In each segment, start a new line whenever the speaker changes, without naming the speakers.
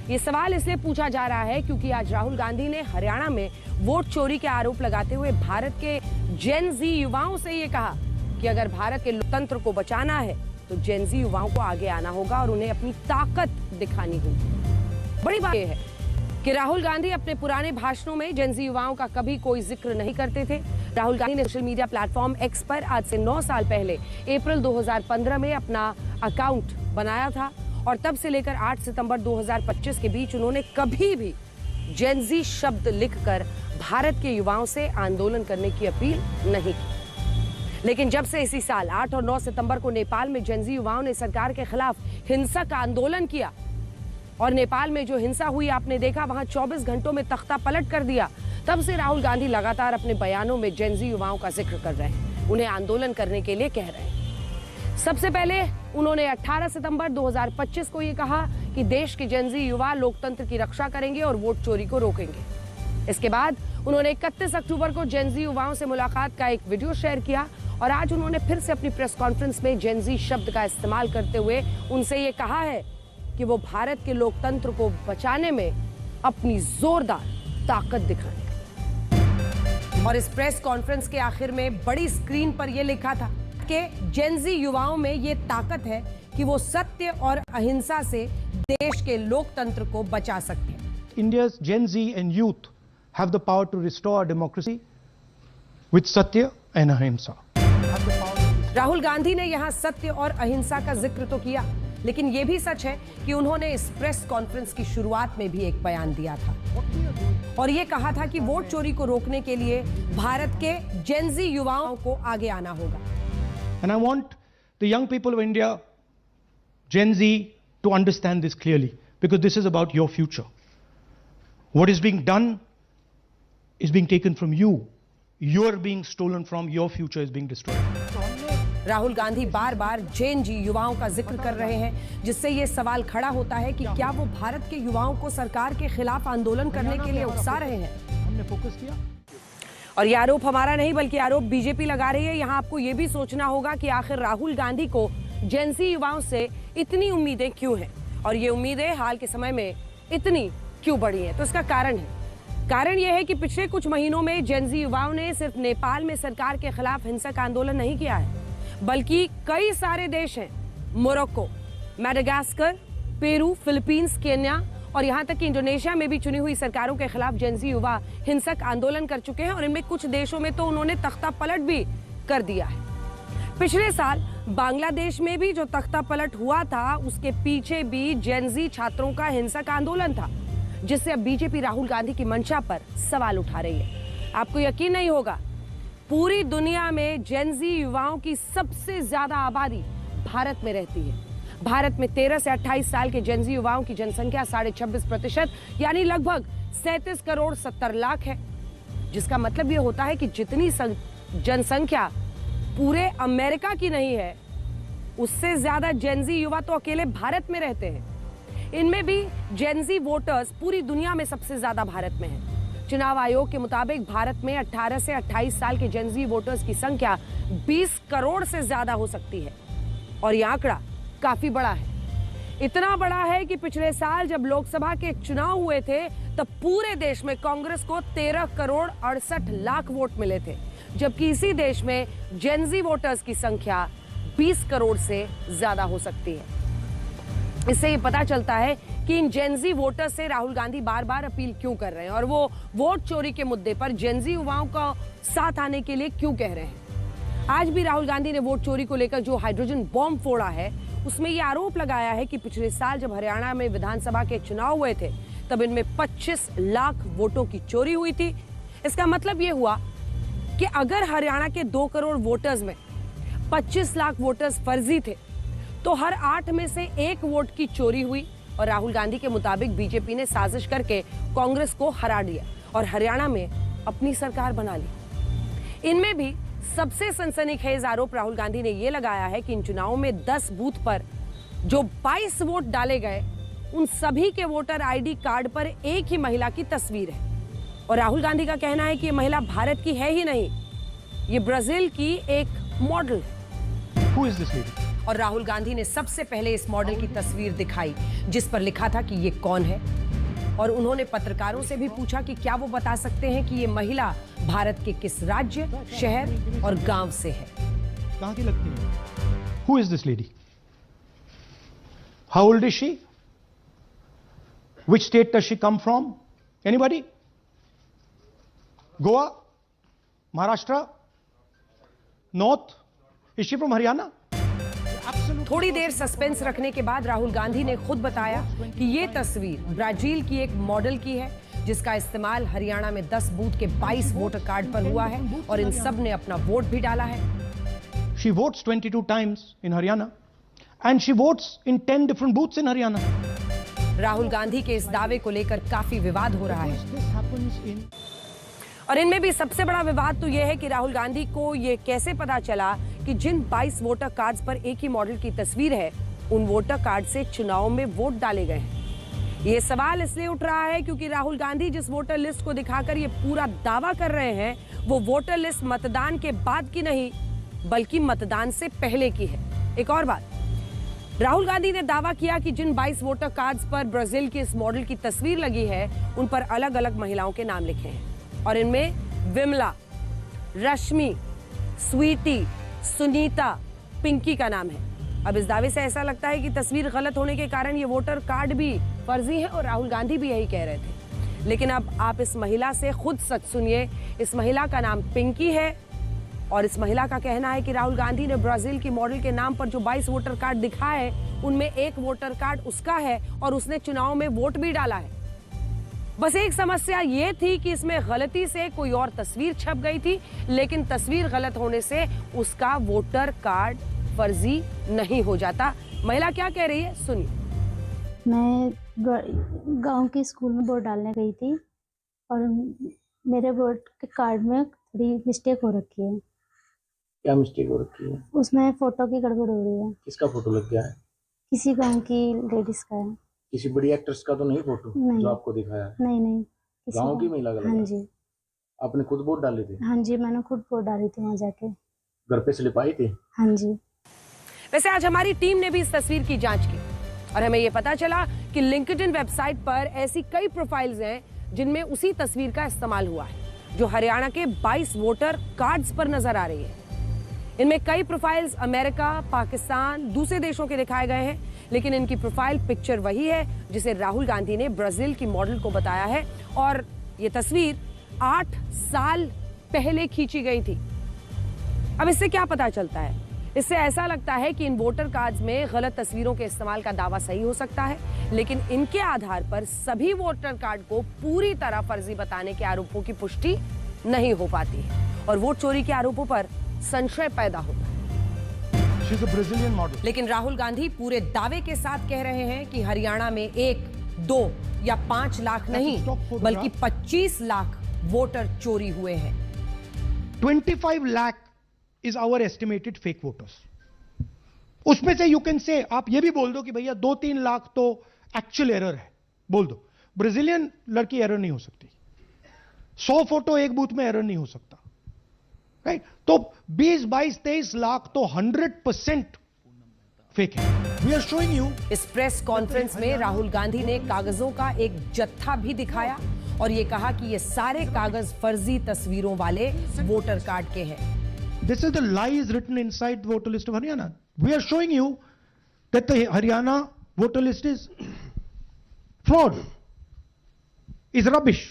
ये सवाल इसलिए पूछा जा रहा है क्योंकि आज राहुल गांधी ने हरियाणा में वोट चोरी के आरोप लगाते हुए भारत के जेन जी युवाओं से ये कहा कि अगर भारत के लोकतंत्र को बचाना है तो जेन जी युवाओं को आगे आना होगा और उन्हें अपनी ताकत दिखानी होगी। बड़ी बात यह है कि राहुल गांधी अपने पुराने भाषणों में जेन जी युवाओं का कभी कोई जिक्र नहीं करते थे। राहुल गांधी ने सोशल मीडिया प्लेटफॉर्म एक्स पर आज से 9 साल पहले अप्रैल 2015 में अपना अकाउंट बनाया था और तब से लेकर 8 सितंबर 2025 के बीच उन्होंने कभी भी जेन जी शब्द लिखकर भारत के युवाओं से आंदोलन करने की अपील नहीं की। लेकिन जब से इसी साल 8 और 9 सितंबर को नेपाल में जेन जी युवाओं ने सरकार के खिलाफ हिंसक आंदोलन किया और नेपाल में जो हिंसा हुई आपने देखा, वहां 24 घंटों में तख्ता पलट कर दिया, तब से राहुल गांधी लगातार अपने बयानों में जेन जी युवाओं का जिक्र कर रहे हैं, उन्हें आंदोलन करने के लिए कह रहे हैं। सबसे पहले उन्होंने 18 सितंबर 2025 को ये कहा कि देश के जेन जी युवा लोकतंत्र की रक्षा करेंगे और वोट चोरी को रोकेंगे। इसके बाद उन्होंने 31 अक्टूबर को जेन जी युवाओं से मुलाकात का एक वीडियो शेयर किया और आज उन्होंने फिर से अपनी प्रेस कॉन्फ्रेंस में जेन जी शब्द का इस्तेमाल करते हुए उनसे ये कहा है कि वो भारत के लोकतंत्र को बचाने में अपनी जोरदार ताकत दिखाएं। और इस प्रेस कॉन्फ्रेंस के आखिर में बड़ी स्क्रीन पर यह लिखा था कि जेन जी युवाओं में ये ताकत है कि वो सत्य और अहिंसा से देश के लोकतंत्र को बचा सकते हैं।
India's Gen Z and youth have the power to restore democracy with satya and ahimsa.
Rahul Gandhi ने यहाँ सत्य और अहिंसा का जिक्र तो किया, लेकिन ये भी सच है कि उन्होंने इस प्रेस कॉन्फ्रेंस की शुरुआत में भी एक बयान दिया था और ये कहा था कि वोट चोरी को रोकने के लिए भारत के जेन जी युवाओं को आगे आना होगा।
And I want the young people of India, Gen Z, to understand this clearly because this is about your future. What is being done is being taken from you. You are being stolen from, your future is being destroyed.
Rahul Gandhi बार बार जेन जी युवाओं का जिक्र कर रहे हैं, जिससे ये सवाल खड़ा होता है कि क्या वो भारत के युवाओं को सरकार के खिलाफ आंदोलन करने के लिए उकसा रहे हैं।
हमने फोकस किया
और ये आरोप हमारा नहीं बल्कि आरोप बीजेपी लगा रही है। यहाँ आपको ये भी सोचना होगा कि आखिर राहुल गांधी को जेन जी युवाओं से इतनी उम्मीदें क्यों हैं और ये उम्मीदें हाल के समय में इतनी क्यों बढ़ी हैं। तो इसका कारण यह है कि पिछले कुछ महीनों में जेन जी युवाओं ने सिर्फ नेपाल में सरकार के खिलाफ हिंसक आंदोलन नहीं किया है, बल्कि कई सारे देश हैं, Morocco, Madagascar, Peru, Philippines, Kenya और यहाँ तक कि इंडोनेशिया में भी चुनी हुई सरकारों के खिलाफ जेन जी युवा हिंसक आंदोलन कर चुके हैं और इनमें कुछ देशों में तो उन्होंने तख्ता पलट भी कर दिया है। पिछले साल बांग्लादेश में भी जो तख्ता पलट हुआ था, उसके पीछे भी जेन जी छात्रों का हिंसक आंदोलन था, जिससे अब बीजेपी राहुल गांधी की मंशा पर सवाल उठा रही है। आपको यकीन नहीं होगा, पूरी दुनिया में जेन जी युवाओं की सबसे ज्यादा आबादी भारत में रहती है। भारत में 13 से 28 साल के जेन जी युवाओं की जनसंख्या 26.5% यानी लगभग 37 करोड़ 70 लाख है, जिसका मतलब यह होता है कि जितनी जनसंख्या पूरे अमेरिका की नहीं है, उससे ज्यादा जेन जी युवा तो अकेले भारत में रहते हैं। इनमें भी जेन जी वोटर्स पूरी दुनिया में सबसे ज्यादा भारत में है। चुनाव आयोग के मुताबिक भारत में 18 से 28 साल के जेन जी वोटर्स की संख्या 20 करोड़ से ज्यादा हो सकती है और यह आंकड़ा काफी बड़ा है। इतना बड़ा है कि पिछले साल जब लोकसभा के चुनाव हुए थे तब पूरे देश में कांग्रेस को 13 करोड़ 68 लाख वोट मिले थे, जबकि इसी देश में जेन जी वोटर्स की संख्या 20 करोड़ से ज्यादा हो सकती है। इससे ये पता चलता है कि इन जेन जी वोटर्स से राहुल गांधी बार बार अपील क्यों कर रहे हैं और वो वोट चोरी के मुद्दे पर जेन जी युवाओं का साथ आने के लिए क्यों कह रहे हैं। आज भी राहुल गांधी ने वोट चोरी को लेकर जो हाइड्रोजन बॉम्ब फोड़ा है, उसमें ये आरोप लगाया है कि पिछले साल जब हरियाणा में विधानसभा के चुनाव हुए थे तब इनमें 25 लाख वोटों की चोरी हुई थी। इसका मतलब ये हुआ कि अगर हरियाणा के 2 करोड़ वोटर्स में 25 लाख वोटर्स फर्जी थे तो हर 8 में से 1 वोट की चोरी हुई और राहुल गांधी के मुताबिक बीजेपी ने साजिश करके कांग्रेस को हरा दिया और हरियाणा में अपनी सरकार बना ली। इनमें भी सबसे सनसनीखेज आरोप राहुल गांधी ने यह लगाया है कि इन चुनावों में 10 बूथ पर जो 22 वोट डाले गए, उन सभी के वोटर आईडी कार्ड पर एक ही महिला की तस्वीर है और राहुल गांधी का कहना है कि ये महिला भारत की है ही नहीं, ये ब्राजील की एक मॉडल है।
Who is this lady?
और राहुल गांधी ने सबसे पहले इस मॉडल की तस्वीर दिखाई जिस पर लिखा था कि ये कौन है, और उन्होंने पत्रकारों से भी पूछा कि क्या वो बता सकते हैं कि ये महिला भारत के किस राज्य, शहर और गांव से है।
कहां की लगती है? Who is this lady? How old is she? Which state does she come from? Anybody? Goa? Maharashtra? North? Is she from Haryana?
थोड़ी देर सस्पेंस रखने के बाद राहुल गांधी ने खुद बताया कि ये तस्वीर ब्राजील की एक मॉडल की है जिसका इस्तेमाल हरियाणा में 10 बूथ के 22 वोटर कार्ड पर हुआ है और इन सब ने अपना वोट भी डाला है।
She votes 22 times in Haryana and she votes in 10 different booths in Haryana.
Rahul Gandhi के इस दावे को लेकर काफी विवाद हो रहा है और इनमें भी सबसे बड़ा विवाद तो यह है कि राहुल गांधी को यह कैसे पता चला कि जिन 22 वोटर कार्ड्स पर एक ही मॉडल की तस्वीर है उन वोटर कार्ड से चुनाव में वोट डाले गए हैं। ये सवाल इसलिए उठ रहा है क्योंकि राहुल गांधी जिस वोटर लिस्ट को दिखाकर ये पूरा दावा कर रहे हैं वो वोटर लिस्ट मतदान के बाद की नहीं बल्कि मतदान से पहले की है। एक और बात, राहुल गांधी ने दावा किया कि जिन 22 वोटर कार्ड्स पर ब्राजील की इस मॉडल की तस्वीर लगी है उन पर अलग अलग महिलाओं के नाम लिखे हैं और इनमें विमला, रश्मि, स्वीटी, सुनीता, पिंकी का नाम है। अब इस दावे से ऐसा लगता है कि तस्वीर गलत होने के कारण ये वोटर कार्ड भी फर्जी है और राहुल गांधी भी यही कह रहे थे। लेकिन अब आप इस महिला से खुद सच सुनिए। इस महिला का नाम पिंकी है और इस महिला का कहना है कि राहुल गांधी ने ब्राजील की मॉडल के नाम पर जो 22 वोटर कार्ड दिखाए उनमें एक वोटर कार्ड उसका है और उसने चुनाव में वोट भी डाला है। बस एक समस्या ये थी कि इसमें गलती से कोई और तस्वीर छप गई थी, लेकिन तस्वीर गलत होने से उसका वोटर कार्ड फर्जी नहीं हो जाता। महिला क्या कह रही है सुनिए।
मैं गांव के स्कूल में वोट डालने गई थी और मेरे वोट के कार्ड में थोड़ी मिस्टेक हो रखी है।
क्या मिस्टेक हो रखी है?
उसमें फोटो की गड़बड़ हो रही है।
किसका फोटो लग गया है?
किसी गांव की लेडीज का है।
किसी बड़ी एक्ट्रेस का तो नहीं फोटो
नहीं।
जो आपको दिखाया है?
नहीं
गांव की महिला का लगा?
हाँ जी।
आपने खुद वोट डाले थे?
हाँ जी, मैंने खुद वोट डाली थी वहाँ जाके।
घर पे स्लिप आई थी?
हाँ जी।
वैसे आज हमारी टीम ने भी इस तस्वीर की जांच की और हमें यह पता चला कि लिंक्डइन वेबसाइट पर ऐसी कई प्रोफाइल्स हैं जिनमें उसी तस्वीर का इस्तेमाल हुआ है जो हरियाणा के 22 वोटर कार्ड्स पर नजर आ रही है। इनमें कई प्रोफाइल्स अमेरिका, पाकिस्तान, दूसरे देशों के दिखाए गए हैं, लेकिन इनकी प्रोफाइल पिक्चर वही है जिसे राहुल गांधी ने ब्राजील की मॉडल को बताया है और ये तस्वीर 8 साल पहले खींची गई थी। अब इससे क्या पता चलता है? इससे ऐसा लगता है कि इन वोटर कार्ड्स में गलत तस्वीरों के इस्तेमाल का दावा सही हो सकता है, लेकिन इनके आधार पर सभी वोटर कार्ड को पूरी तरह फर्जी बताने के आरोपों की पुष्टि नहीं हो पाती है और वोट चोरी के आरोपों पर संशय पैदा होता है।
She's a Brazilian model.
लेकिन राहुल गांधी पूरे दावे के साथ कह रहे हैं कि हरियाणा में 1, 2 या 5 लाख नहीं बल्कि 25 लाख वोटर चोरी हुए हैं।
25 lakh is our estimated fake voters. उसमें से you can say, आप ये भी बोल दो कि भैया 2-3 लाख तो एक्चुअल एरर है, बोल दो। ब्राजीलियन लड़की एरर नहीं हो सकती। 100 फोटो एक बूथ में एरर नहीं हो सकता, राइट? तो 20, 22, 23 लाख तो 100% फेक है। We are showing you.
इस प्रेस कॉन्फ्रेंस में राहुल गांधी ने कागजों का एक जत्था भी दिखाया और ये कहा कि ये सारे कागज फर्जी तस्वीरों वाले वोटर कार्ड के हैं।
This is the lies written inside the voter list of Haryana. We are showing you that the Haryana voter list is fraud, is rubbish.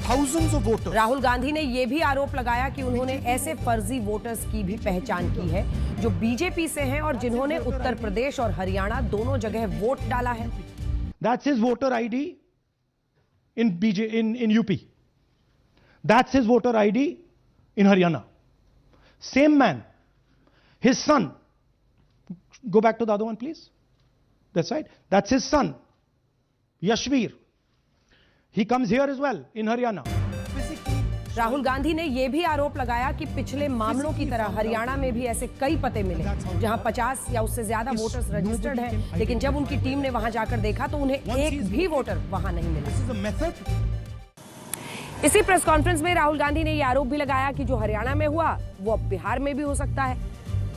Thousands of voters.
Rahul Gandhi ने यह भी आरोप लगाया कि उन्होंने ऐसे फर्जी वोटर्स की भी पहचान की है जो बीजेपी से हैं और जिन्होंने उत्तर प्रदेश और हरियाणा दोनों जगह वोट डाला है।
That's his voter ID in UP. That's his voter ID in Haryana. Same man, his son. Go back to the other one, please. That's right. That's his son, Yashveer. He comes here as well in Haryana.
Rahul Gandhi ने यह भी आरोप लगाया कि पिछले मामलों की तरह हरियाणा में भी ऐसे कई पते मिले जहां 50 या उससे ज्यादा वोटर्स रजिस्टर्ड हैं, लेकिन जब उनकी टीम ने वहां जाकर देखा तो उन्हें एक भी वोटर वहां नहीं मिला। इसी प्रेस कॉन्फ्रेंस में राहुल गांधी ने यह आरोप भी लगाया कि जो हरियाणा में हुआ वो अब बिहार में भी हो सकता है।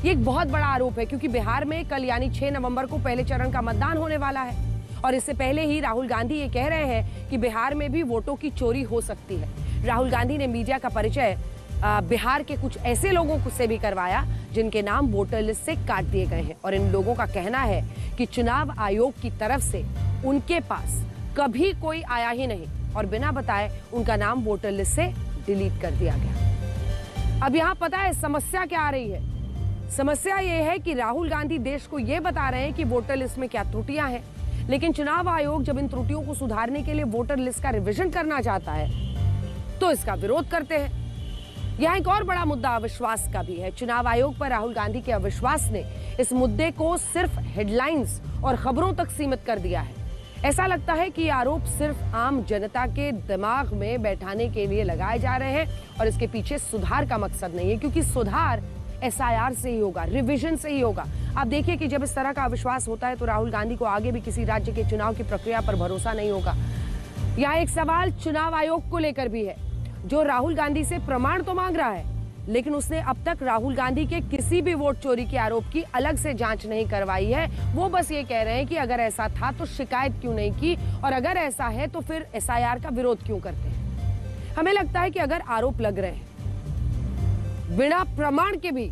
ये एक बहुत बड़ा आरोप है क्योंकि बिहार में कल यानी 6 नवंबर को पहले चरण का मतदान होने वाला है और इससे पहले ही राहुल गांधी ये कह रहे हैं कि बिहार में भी वोटों की चोरी हो सकती है। राहुल गांधी ने मीडिया का परिचय बिहार के कुछ ऐसे लोगों से भी करवाया जिनके नाम वोटर लिस्ट से काट दिए गए हैं और इन लोगों का कहना है कि चुनाव आयोग की तरफ से उनके पास कभी कोई आया ही नहीं और बिना बताए उनका नाम वोटर लिस्ट से डिलीट कर दिया गया। अब यहाँ पता है समस्या क्या आ रही है? समस्या ये है कि राहुल गांधी देश को ये बता रहे हैं कि वोटर लिस्ट में क्या त्रुटियां हैं, लेकिन चुनाव आयोग जब इन त्रुटियों को सुधारने के लिए वोटर लिस्ट का रिवीजन करना चाहता है तो इसका विरोध करते हैं। यहाँ एक और बड़ा मुद्दा अविश्वास का भी है। चुनाव आयोग पर राहुल गांधी के अविश्वास ने इस मुद्दे को सिर्फ हेडलाइंस और खबरों तक सीमित कर दिया है। ऐसा लगता है कि ये आरोप सिर्फ आम जनता के दिमाग में बैठाने के लिए लगाए जा रहे हैं और इसके पीछे सुधार का मकसद नहीं है, क्योंकि सुधार SIR से ही होगा, रिवीजन से ही होगा। आप देखिए कि जब इस तरह का अविश्वास होता है तो राहुल गांधी को आगे भी किसी राज्य के चुनाव की प्रक्रिया पर भरोसा नहीं होगा। यहाँ एक सवाल चुनाव आयोग को लेकर भी है, जो राहुल गांधी से प्रमाण तो मांग रहा है, लेकिन उसने अब तक राहुल गांधी के किसी भी वोट चोरी के आरोप की अलग से जांच नहीं करवाई है। वो बस ये कह रहे हैं कि अगर ऐसा था तो शिकायत क्यों नहीं की और अगर ऐसा है तो फिर SIR का विरोध क्यों करते हैं। हमें लगता है कि अगर आरोप लग रहे हैं, बिना प्रमाण के भी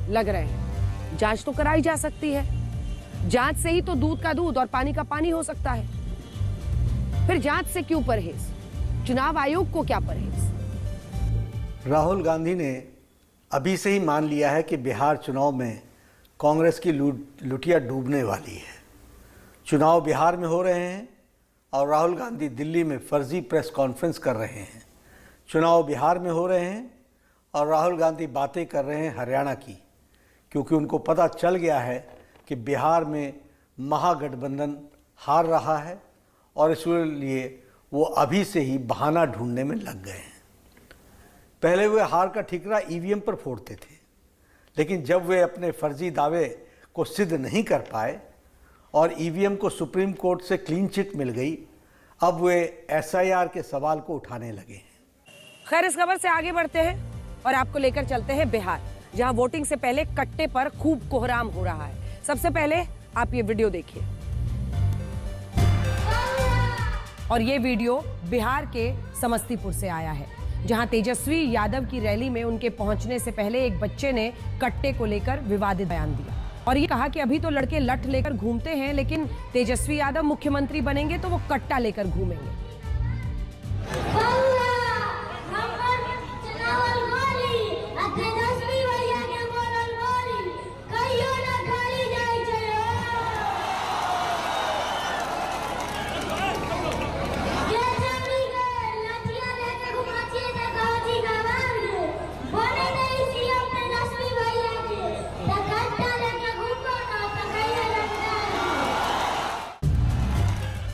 लग रहे हैं, जांच तो कराई जा सकती है। जांच से ही तो दूध का दूध और पानी का पानी हो सकता है। फिर जांच से क्यों परहेज? चुनाव आयोग को क्या परहेज?
राहुल गांधी ने अभी से ही मान लिया है कि बिहार चुनाव में कांग्रेस की लुटिया डूबने वाली है। चुनाव बिहार में हो रहे हैं और राहुल गांधी दिल्ली में फर्जी प्रेस कॉन्फ्रेंस कर रहे हैं। चुनाव बिहार में हो रहे हैं और राहुल गांधी बातें कर रहे हैं हरियाणा की, क्योंकि उनको पता चल गया है कि बिहार में महागठबंधन हार रहा है और इसलिए वो अभी से ही बहाना ढूंढने में लग गए हैं। पहले वे हार का ठिकरा EVM पर फोड़ते थे, लेकिन जब वे अपने फर्जी दावे को सिद्ध नहीं कर पाए और EVM को सुप्रीम कोर्ट से क्लीन चिट मिल गई, अब वे SIR के सवाल को उठाने लगे हैं।
खैर, इस खबर से आगे बढ़ते हैं और आपको लेकर चलते हैं बिहार, जहां वोटिंग से पहले कट्टे पर खूब कोहराम हो रहा है। सबसे पहले आप ये वीडियो देखिए। और ये वीडियो बिहार के समस्तीपुर से आया है, जहां तेजस्वी यादव की रैली में उनके पहुंचने से पहले एक बच्चे ने कट्टे को लेकर विवादित बयान दिया और ये कहा कि अभी तो लड़के लठ लेकर घूमते हैं, लेकिन तेजस्वी यादव मुख्यमंत्री बनेंगे तो वो कट्टा लेकर घूमेंगे।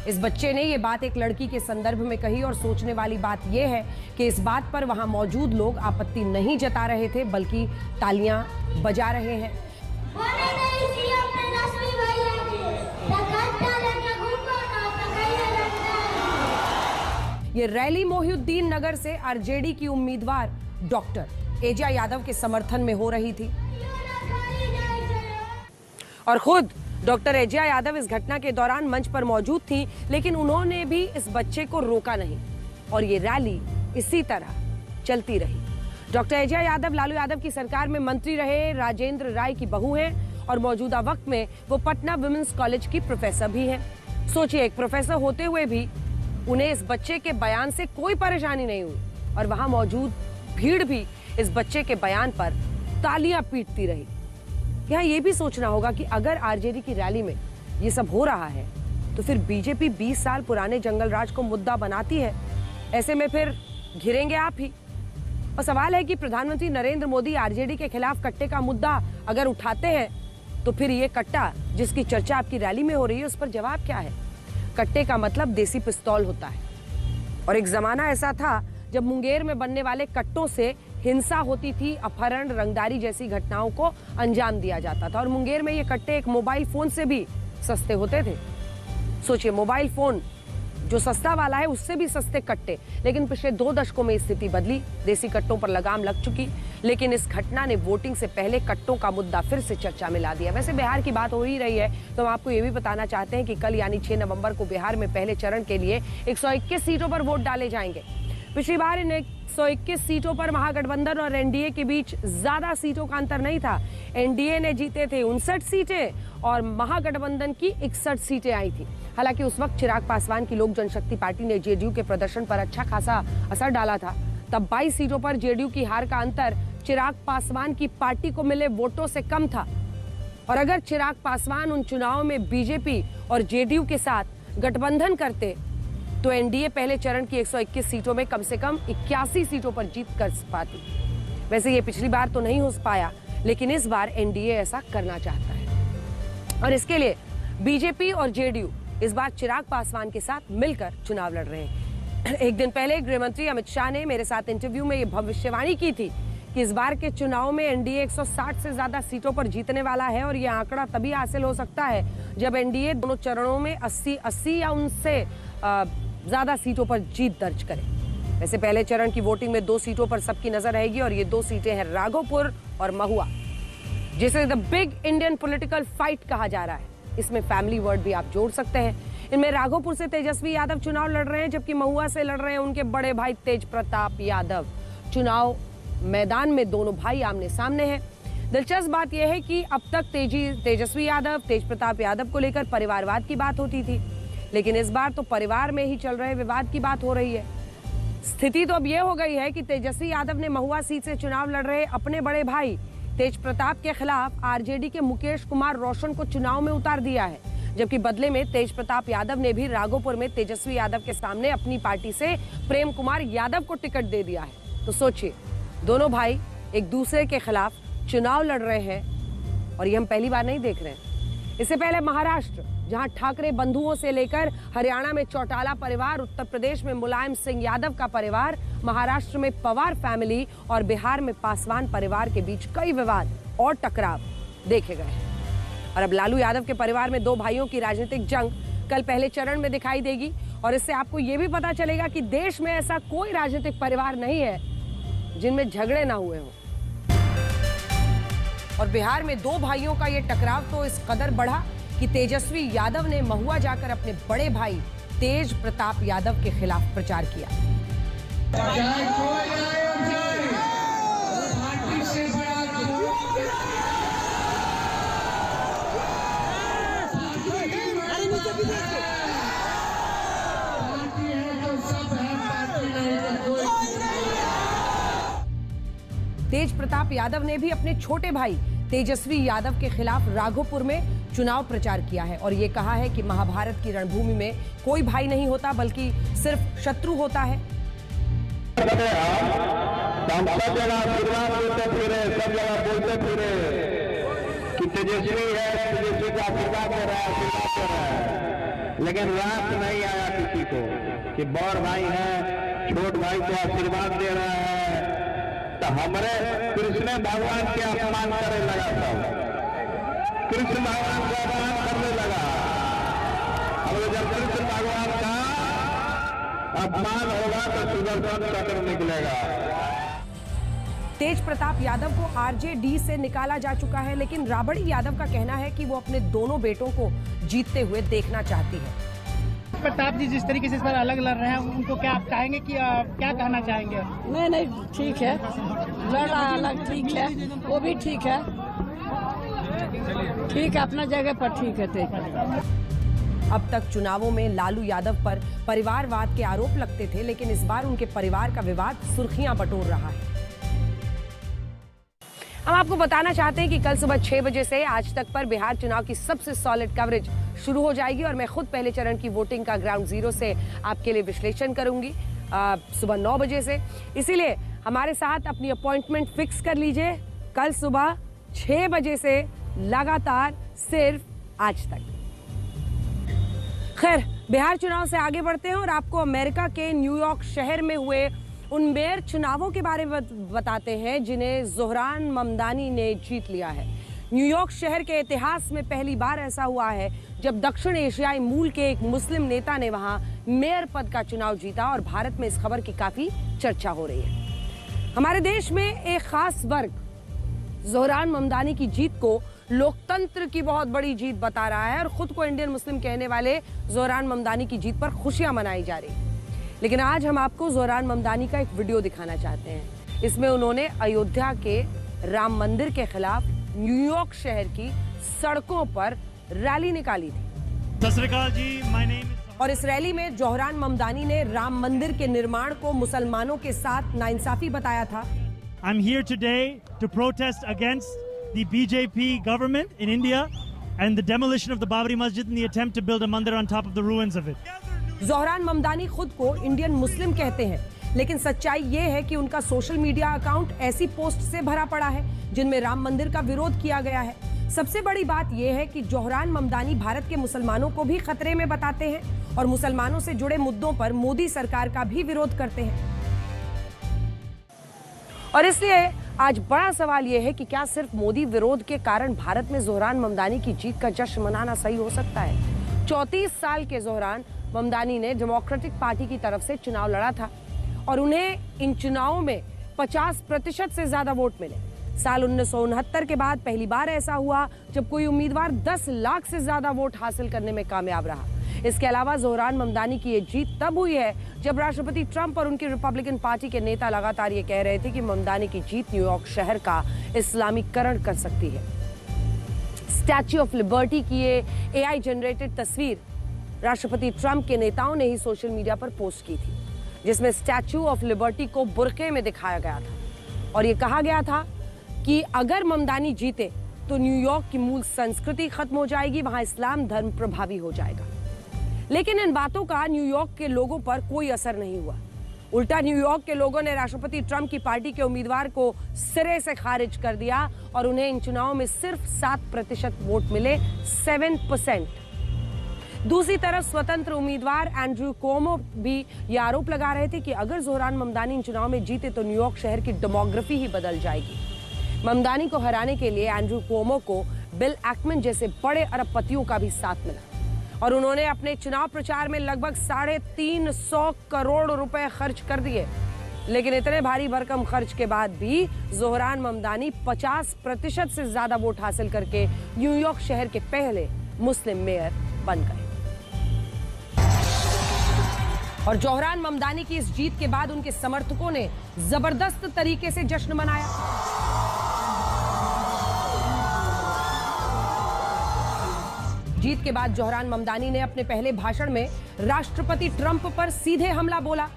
इस बच्चे ने ये बात एक लड़की के संदर्भ में कही और सोचने वाली बात यह है कि इस बात पर वहां मौजूद लोग आपत्ति नहीं जता रहे थे, बल्कि तालियां बजा रहे हैं। ये रैली मोहिउद्दीन नगर से RJD की उम्मीदवार डॉक्टर एजा यादव के समर्थन में हो रही थी और खुद डॉक्टर एजा यादव इस घटना के दौरान मंच पर मौजूद थी, लेकिन उन्होंने भी इस बच्चे को रोका नहीं और ये रैली इसी तरह चलती रही। डॉक्टर एजा यादव लालू यादव की सरकार में मंत्री रहे, राजेंद्र राय की बहू हैं और मौजूदा वक्त में वो पटना विमेंस कॉलेज की प्रोफेसर भी हैं। सोचिए, एक प्रोफेसर होते हुए भी उन्हें इस बच्चे के बयान से कोई परेशानी नहीं हुई और वहां मौजूद भीड़ भी इस बच्चे के बयान पर तालियां पीटती रही। यहाँ ये भी सोचना होगा कि अगर RJD की रैली में ये सब हो रहा है तो फिर बीजेपी 20 साल पुराने जंगल राज को मुद्दा बनाती है, ऐसे में फिर घिरेंगे आप ही। और सवाल है कि प्रधानमंत्री नरेंद्र मोदी RJD के खिलाफ कट्टे का मुद्दा अगर उठाते हैं तो फिर ये कट्टा जिसकी चर्चा आपकी रैली में हो रही है उस पर जवाब क्या है? कट्टे का मतलब देसी पिस्तौल होता है और एक जमाना ऐसा था जब मुंगेर में बनने वाले कट्टों से हिंसा होती थी, अपहरण, रंगदारी जैसी घटनाओं को अंजाम दिया जाता था और मुंगेर में ये कट्टे एक मोबाइल फोन से भी सस्ते होते थे। सोचिए, मोबाइल फोन जो सस्ता वाला है उससे भी सस्ते कट्टे। लेकिन पिछले 2 दशकों में स्थिति बदली, देसी कट्टों पर लगाम लग चुकी। लेकिन इस घटना ने वोटिंग से पहले कट्टों का मुद्दा फिर से चर्चा में ला दिया। वैसे बिहार की बात हो ही रही है तो हम आपको ये भी बताना चाहते हैं कि कल यानी 6 नवंबर को बिहार में पहले चरण के लिए 121 सीटों पर वोट डाले जाएंगे। पिछली बार इन 121 सीटों पर महागठबंधन और एनडीए के बीच ज्यादा सीटों का अंतर नहीं था। एनडीए ने जीते थे 59 सीटें और महागठबंधन की 61 सीटें आई थी। हालांकि उस वक्त चिराग पासवान की लोक जनशक्ति पार्टी ने जेडीयू के प्रदर्शन पर अच्छा खासा असर डाला था। तब 22 सीटों पर जेडीयू की हार का अंतर चिराग पासवान की पार्टी को मिले वोटों से कम था। और अगर चिराग पासवान उन चुनावों में बीजेपी और जेडीयू के साथ गठबंधन करते तो एनडीए पहले चरण की 121 सीटों में कम से कम 81 सीटों पर जीत कर पाती। वैसे ये पिछली बार तो नहीं हो पाया, लेकिन इस बार एनडीए ऐसा करना चाहता है और इसके लिए बीजेपी और जेडीयू इस बार चिराग पासवान के साथ मिलकर चुनाव लड़ रहे हैं। एक दिन पहले गृह मंत्री अमित शाह ने मेरे साथ इंटरव्यू में ये भविष्यवाणी की थी कि इस बार के चुनाव में एनडीए 160 से ज्यादा सीटों पर जीतने वाला है और ये आंकड़ा तभी हासिल हो सकता है जब एनडीए दोनों चरणों में 80 या उनसे ज्यादा सीटों पर जीत दर्ज करे। वैसे पहले चरण की वोटिंग में 2 सीटों पर सबकी नजर रहेगी और ये 2 सीटें हैं राघोपुर और महुआ, जिसे the big Indian political fight कहा जा रहा है। इसमें फैमिली वर्ड भी आप जोड़ सकते हैं। इनमें राघोपुर से तेजस्वी यादव चुनाव लड़ रहे हैं, जबकि महुआ से लड़ रहे हैं उनके बड़े भाई तेज प्रताप यादव। चुनाव मैदान में दोनों भाई आमने सामने हैं। दिलचस्प बात यह है कि अब तक तेजस्वी यादव, तेज प्रताप यादव को लेकर परिवारवाद की बात होती थी, लेकिन इस बार तो परिवार में ही चल रहे विवाद की बात हो रही है। स्थिति तो अब यह हो गई है कि तेजस्वी यादव ने महुआ सीट से चुनाव लड़ रहे अपने बड़े भाई तेज प्रताप के खिलाफ आरजेडी के मुकेश कुमार रोशन को चुनाव में उतार दिया है, जबकि बदले में तेज प्रताप यादव ने भी राघोपुर में तेजस्वी यादव के सामने अपनी पार्टी से प्रेम कुमार यादव को टिकट दे दिया है। तो सोचिए, दोनों भाई एक दूसरे के खिलाफ चुनाव लड़ रहे हैं और ये हम पहली बार नहीं देख रहे हैं। इससे पहले महाराष्ट्र, जहां ठाकरे बंधुओं से लेकर हरियाणा में चौटाला परिवार, उत्तर प्रदेश में मुलायम सिंह यादव का परिवार, महाराष्ट्र में पवार फैमिली और बिहार में पासवान परिवार के बीच कई विवाद और टकराव देखे गए हैं। और अब लालू यादव के परिवार में 2 भाइयों की राजनीतिक जंग कल पहले चरण में दिखाई देगी और इससे आपको यह भी पता चलेगा कि देश में ऐसा कोई राजनीतिक परिवार नहीं है जिनमें झगड़े ना हुए हों। और बिहार में 2 भाइयों का यह टकराव तो इस कदर बढ़ा कि तेजस्वी यादव ने महुआ जाकर अपने बड़े भाई तेज प्रताप यादव के खिलाफ प्रचार किया। तेज प्रताप यादव ने भी अपने छोटे भाई तेजस्वी यादव के खिलाफ राघोपुर में चुनाव प्रचार किया है और ये कहा है कि महाभारत की रणभूमि में कोई भाई नहीं होता बल्कि सिर्फ शत्रु होता है।
सब जगह बोलते फिरे कि तेजस्वी है, तेजस्वी का आशीर्वाद दे रहा है, लेकिन रात नहीं आया किसी को कि बड़ भाई है छोट भाई को आशीर्वाद दे रहा है। तो हमारे कृष्ण भगवान के अपमान करने लगा, सब कृष्ण भगवान को अपमान करने लगा। अब जब कृष्ण भगवान का अपमान होगा तो सुदर्शन चक्र निकलेगा।
तेज प्रताप यादव को आरजेडी से निकाला जा चुका है, लेकिन राबड़ी यादव का कहना है कि वो अपने दोनों बेटों को जीतते हुए देखना चाहती है।
प्रताप जी जिस तरीके से इस बार अलग लड़ रहे हैं, उनको क्या आप चाहेंगे कि क्या कहना चाहेंगे?
नहीं ठीक है, लड़ रहा अलग ठीक है, वो भी ठीक है, अपना जगह पर ठीक है।
अब तक चुनावों में लालू यादव पर परिवारवाद के आरोप लगते थे, लेकिन इस बार उनके परिवार का विवाद सुर्खियां बटोर रहा है। हम आपको बताना चाहते हैं कि कल सुबह 6 बजे से आज तक पर बिहार चुनाव की सबसे सॉलिड कवरेज शुरू हो जाएगी और मैं खुद पहले चरण की वोटिंग का ग्राउंड जीरो से आपके लिए विश्लेषण करूंगी सुबह 9 बजे से। इसीलिए हमारे साथ अपनी अपॉइंटमेंट फिक्स कर लीजिए कल सुबह 6 बजे से लगातार सिर्फ आज तक। खैर, बिहार चुनाव से आगे बढ़ते हैं और आपको अमेरिका के न्यूयॉर्क शहर में हुए उन मेयर चुनावों के बारे में बताते हैं जिन्हें ज़ोहरान ममदानी ने जीत लिया है। न्यूयॉर्क शहर के इतिहास में पहली बार ऐसा हुआ है जब दक्षिण एशियाई मूल के एक मुस्लिम नेता ने वहां मेयर पद का चुनाव जीता और भारत में इस खबर की काफी चर्चा हो रही है। हमारे देश में एक खास वर्ग ज़ोहरान ममदानी की जीत को लोकतंत्र की बहुत बड़ी जीत बता रहा है और खुद को इंडियन मुस्लिम कहने वाले ज़ोहरान ममदानी की जीत पर खुशियां मनाई जा रही। लेकिन आज हम आपको ज़ोहरान ममदानी का एक वीडियो दिखाना चाहते हैं। इसमें उन्होंने अयोध्या के राम मंदिर के खिलाफ न्यूयॉर्क शहर की सड़कों पर रैली निकाली थी।
सत श्री अकाल जी, माय नेम इज।
और इस रैली में ज़ोहरान ममदानी ने राम मंदिर के निर्माण को मुसलमानों के साथ नाइंसाफी बताया था।
I'm here today to protest against the BJP government in India and the demolition of the Babri Masjid and the attempt to build a mandir on top of the ruins of it.
Zohran Mamdani खुद को Indian Muslim कहते हैं, लेकिन सच्चाई ये है कि उनका सोशल मीडिया अकाउंट ऐसी पोस्ट से भरा पड़ा है जिनमें राम मंदिर का विरोध किया गया है। सबसे बड़ी बात यह है कि ज़ोहरान ममदानी भारत के मुसलमानों को भी खतरे में बताते हैं और मुसलमानों से जुड़े मुद्दों पर मोदी सरकार का भी विरोध करते हैं। और इसलिए आज बड़ा सवाल यह है कि क्या सिर्फ मोदी विरोध के कारण भारत में ज़ोहरान ममदानी की जीत का जश्न मनाना सही हो सकता है। 34 साल के ज़ोहरान ममदानी ने डेमोक्रेटिक पार्टी की तरफ से चुनाव लड़ा था और उन्हें इन चुनावों में 50% से ज्यादा वोट मिले। साल 1969 के बाद पहली बार ऐसा हुआ जब कोई उम्मीदवार 10 लाख से ज्यादा वोट हासिल करने में कामयाब रहा। इसके अलावा ज़ोहरान ममदानी की ये जीत तब हुई है जब राष्ट्रपति ट्रंप और उनकी रिपब्लिकन पार्टी के नेता लगातार ये कह रहे थे कि ममदानी की जीत न्यूयॉर्क शहर का इस्लामीकरण कर सकती है। स्टैच्यू ऑफ लिबर्टी की ये AI जनरेटेड तस्वीर राष्ट्रपति ट्रंप के नेताओं ने ही सोशल मीडिया पर पोस्ट की थी, जिसमें स्टैच्यू ऑफ लिबर्टी को बुर्के में दिखाया गया था और ये कहा गया था कि अगर ममदानी जीते तो न्यूयॉर्क की मूल संस्कृति खत्म हो जाएगी, वहां इस्लाम धर्म प्रभावी हो जाएगा। लेकिन इन बातों का न्यूयॉर्क के लोगों पर कोई असर नहीं हुआ। उल्टा न्यूयॉर्क के लोगों ने राष्ट्रपति ट्रंप की पार्टी के उम्मीदवार को सिरे से खारिज कर दिया और उन्हें इन चुनावों में सिर्फ 7% वोट मिले, 7%। दूसरी तरफ स्वतंत्र उम्मीदवार एंड्रू कोमो भी ये आरोप लगा रहे थे कि अगर ज़ोहरान ममदानी इन चुनाव में जीते तो न्यूयॉर्क शहर की डेमोग्राफी ही बदल जाएगी। ममदानी को हराने के लिए एंड्रू कोमो को बिल एक्मन जैसे बड़े अरबपतियों का भी साथ मिला और उन्होंने अपने चुनाव प्रचार में लगभग 350 करोड़ रुपए खर्च कर दिए। लेकिन इतने भारी भरकम खर्च के बाद भी ज़ोहरान ममदानी 50% से ज्यादा वोट हासिल करके न्यूयॉर्क शहर के पहले मुस्लिम मेयर बन गए। और ज़ोहरान ममदानी की इस जीत के बाद उनके समर्थकों ने जबरदस्त तरीके से जश्न मनाया। जीत के बाद ज़ोहरान ममदानी ने अपने पहले भाषण में राष्ट्रपति ट्रंप पर सीधे हमला बोला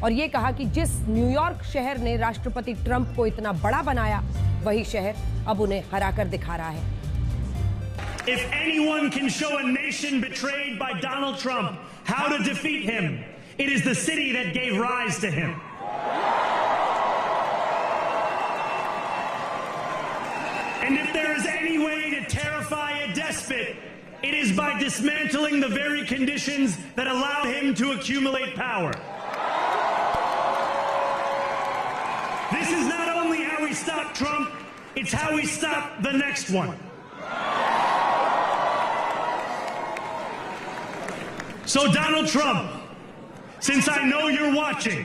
और ये कहा कि जिस न्यूयॉर्क शहर ने राष्ट्रपति ट्रंप को इतना बड़ा बनाया, वही शहर अब उन्हें हराकर दिखा रहा है।
If anyone can show a nation betrayed by Donald Trump how to defeat him, it is the city that gave rise to him. And if there is any way to terrify a despot, it is by dismantling the very conditions that allow him to accumulate power. This is not only how we stop Trump, it's how we stop the next one. So Donald Trump, since I know you're watching,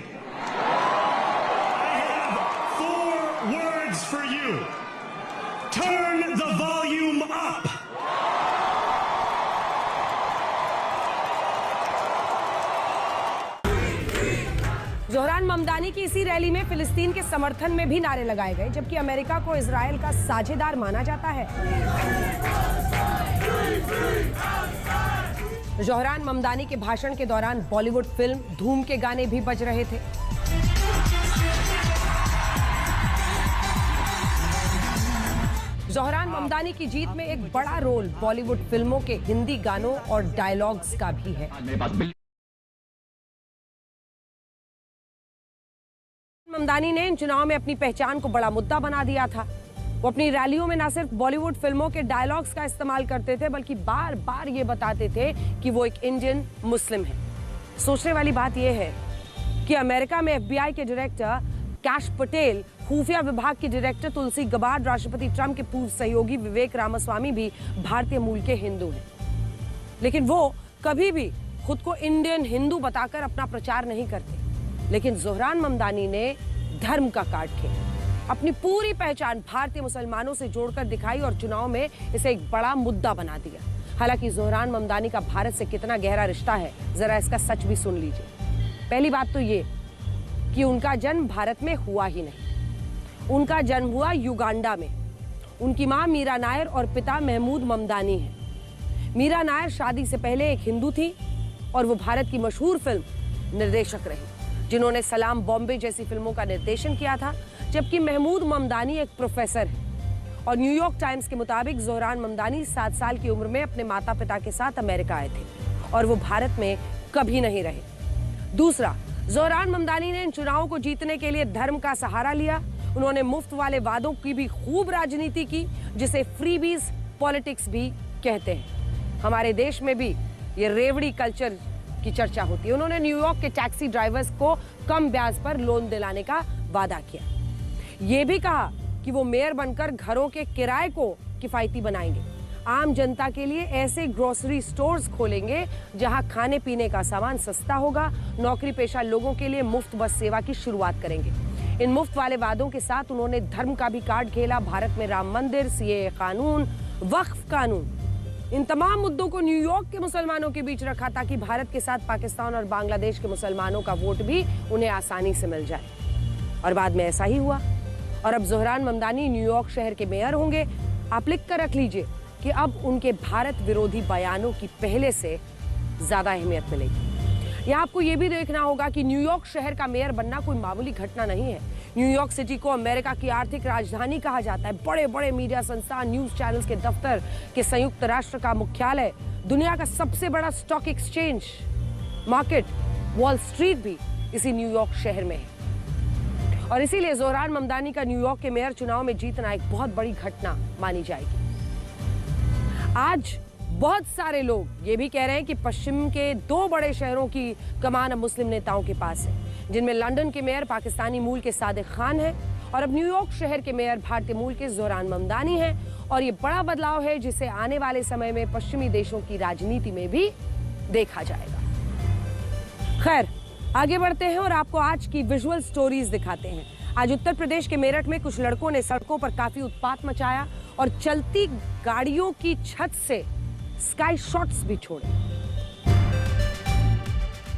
I have 4 words for you. Turn the volume up.
Zohran Mamdani की इसी rally में फिलिस्तीन के समर्थन में भी नारे लगाए गए, जबकि अमेरिका को इजराइल का साझेदार माना जाता है। ज़ोहरान ममदानी के भाषण के दौरान बॉलीवुड फिल्म धूम के गाने भी बज रहे थे। ज़ोहरान ममदानी की जीत में एक बड़ा रोल बॉलीवुड फिल्मों के हिंदी गानों और डायलॉग्स का भी है। ममदानी ने इन चुनाव में अपनी पहचान को बड़ा मुद्दा बना दिया था। वो अपनी रैलियों में न सिर्फ बॉलीवुड फिल्मों के डायलॉग्स का इस्तेमाल करते थे, बल्कि बार बार ये बताते थे कि वो एक इंडियन मुस्लिम है। सोचने वाली बात यह है कि अमेरिका में FBI के डायरेक्टर कैश पटेल खुफिया विभाग की डायरेक्टर तुलसी गबार्ड, राष्ट्रपति ट्रंप के पूर्व सहयोगी विवेक रामास्वामी भी भारतीय मूल के हिंदू हैं, लेकिन वो कभी भी खुद को इंडियन हिंदू बताकर अपना प्रचार नहीं करते। लेकिन ज़ोहरान ममदानी ने धर्म का कार्ड खेला, अपनी पूरी पहचान भारतीय मुसलमानों से जोड़कर दिखाई और चुनाव में इसे एक बड़ा मुद्दा बना दिया। हालांकि ज़ोहरान ममदानी का भारत से कितना गहरा रिश्ता है, जरा इसका सच भी सुन लीजिए। पहली बात तो ये कि उनका जन्म भारत में हुआ ही नहीं, उनका जन्म हुआ युगांडा में। उनकी मां मीरा नायर और पिता महमूद ममदानी हैं। मीरा नायर शादी से पहले एक हिंदू थी और वो भारत की मशहूर फिल्म निर्देशक रही, जिन्होंने सलाम बॉम्बे जैसी फिल्मों का निर्देशन किया था, जबकि महमूद ममदानी एक प्रोफेसर है। और न्यूयॉर्क टाइम्स के मुताबिक ज़ोहरान ममदानी 7 साल की उम्र में अपने माता पिता के साथ अमेरिका आए थे और वो भारत में कभी नहीं रहे। दूसरा, ज़ोहरान ममदानी ने इन चुनावों को जीतने के लिए धर्म का सहारा लिया। उन्होंने मुफ्त वाले वादों की भी खूब राजनीति की, जिसे फ्रीबीज पॉलिटिक्स भी कहते हैं। हमारे देश में भी ये रेवड़ी कल्चर की चर्चा होती है। उन्होंने न्यूयॉर्क के टैक्सी ड्राइवर्स को कम ब्याज पर लोन दिलाने का वादा किया। ये भी कहा कि वो मेयर बनकर घरों के किराए को किफायती बनाएंगे। आम जनता के लिए ऐसे ग्रोसरी स्टोर्स खोलेंगे जहां खाने पीने का सामान सस्ता होगा। नौकरी पेशा लोगों के लिए मुफ्त बस सेवा की शुरुआत करेंगे। इन मुफ्त वाले वादों के साथ उन्होंने धर्म का भी कार्ड खेला। भारत में राम मंदिर, सीएए कानून, वक्फ कानून, इन तमाम मुद्दों को न्यूयॉर्क के मुसलमानों के बीच रखा ताकि भारत के साथ पाकिस्तान और बांग्लादेश के मुसलमानों का वोट भी उन्हें आसानी से मिल जाए। और बाद में ऐसा ही हुआ और अब ज़ोहरान ममदानी न्यूयॉर्क शहर के मेयर होंगे। आप लिख कर रख लीजिए कि अब उनके भारत विरोधी बयानों की पहले से ज्यादा अहमियत मिलेगी। यहाँ आपको ये भी देखना होगा कि न्यूयॉर्क शहर का मेयर बनना कोई मामूली घटना नहीं है। न्यूयॉर्क सिटी को अमेरिका की आर्थिक राजधानी कहा जाता है। बड़े बड़े मीडिया संस्थान, न्यूज चैनल्स के दफ्तर के संयुक्त राष्ट्र का मुख्यालय, दुनिया का सबसे बड़ा stock exchange market wall street भी इसी न्यूयॉर्क शहर में है। और इसीलिए ज़ोहरान ममदानी का न्यूयॉर्क के मेयर चुनाव में जीतना एक बहुत बड़ी घटना मानी जाएगी। आज बहुत सारे लोग ये भी कह रहे हैं कि पश्चिम के 2 बड़े शहरों की कमान अब मुस्लिम नेताओं के पास है, जिनमें लंदन के मेयर पाकिस्तानी मूल के सादिक खान हैं और अब न्यूयॉर्क शहर के मेयर भारतीय मूल के ज़ोहरान ममदानी हैं। और ये बड़ा बदलाव है जिसे आने वाले समय में पश्चिमी देशों की राजनीति में भी देखा जाएगा। खैर, आगे बढ़ते हैं और आपको आज की विजुअल स्टोरीज दिखाते हैं। आज उत्तर प्रदेश के मेरठ में कुछ लड़कों ने सड़कों पर काफी उत्पात मचाया और चलती गाड़ियों की छत से स्काई शॉट्स भी छोड़े।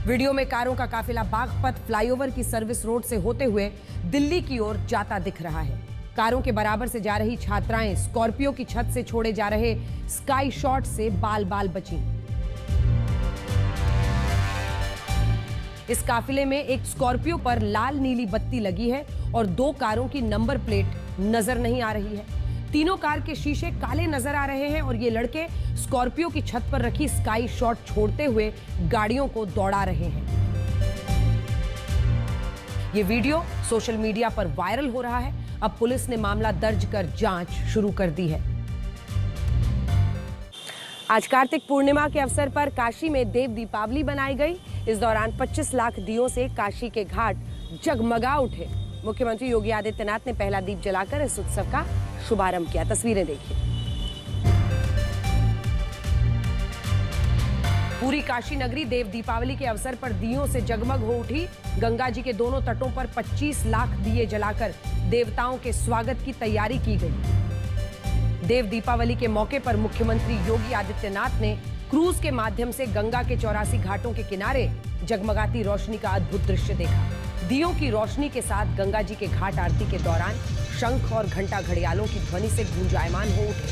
वीडियो में कारों का काफिला बागपत फ्लाईओवर की सर्विस रोड से होते हुए दिल्ली की ओर जाता दिख रहा है। कारों के बराबर से जा रही छात्राएं स्कॉर्पियो की छत से छोड़े जा रहे स्काई शॉट से बाल बाल बची। इस काफिले में एक स्कॉर्पियो पर लाल नीली बत्ती लगी है और 2 कारों की नंबर प्लेट नजर नहीं आ रही है। तीनों कार के शीशे काले नजर आ रहे हैं और ये लड़के स्कॉर्पियो की छत पर रखी स्काई शॉट छोड़ते हुए गाड़ियों को दौड़ा रहे हैं। ये वीडियो सोशल मीडिया पर वायरल हो रहा है। अब पुलिस ने मामला दर्ज कर जांच शुरू कर दी है। आज कार्तिक पूर्णिमा के अवसर पर काशी में देव दीपावली बनाई गई। इस दौरान 25 लाख दियों से काशी के घाट जगमगा उठे। मुख्यमंत्री योगी आदित्यनाथ ने पहला दीप जलाकर इस उत्सव का शुभारंभ किया। तस्वीरें देखिए। पूरी काशी नगरी देव दीपावली के अवसर पर दियों से जगमग हो उठी। गंगा जी के दोनों तटों पर 25 लाख दिए जलाकर देवताओं के स्वागत की तैयारी की गई। देव दीपावली के मौके पर मुख्यमंत्री योगी आदित्यनाथ ने क्रूज के माध्यम से गंगा के 84 घाटों के किनारे जगमगाती रोशनी का अद्भुत दृश्य देखा। दियों की रोशनी के साथ गंगा जी के घाट आरती के दौरान शंख और घंटा घड़ियालों की ध्वनि से गूंजायमान हो उठे।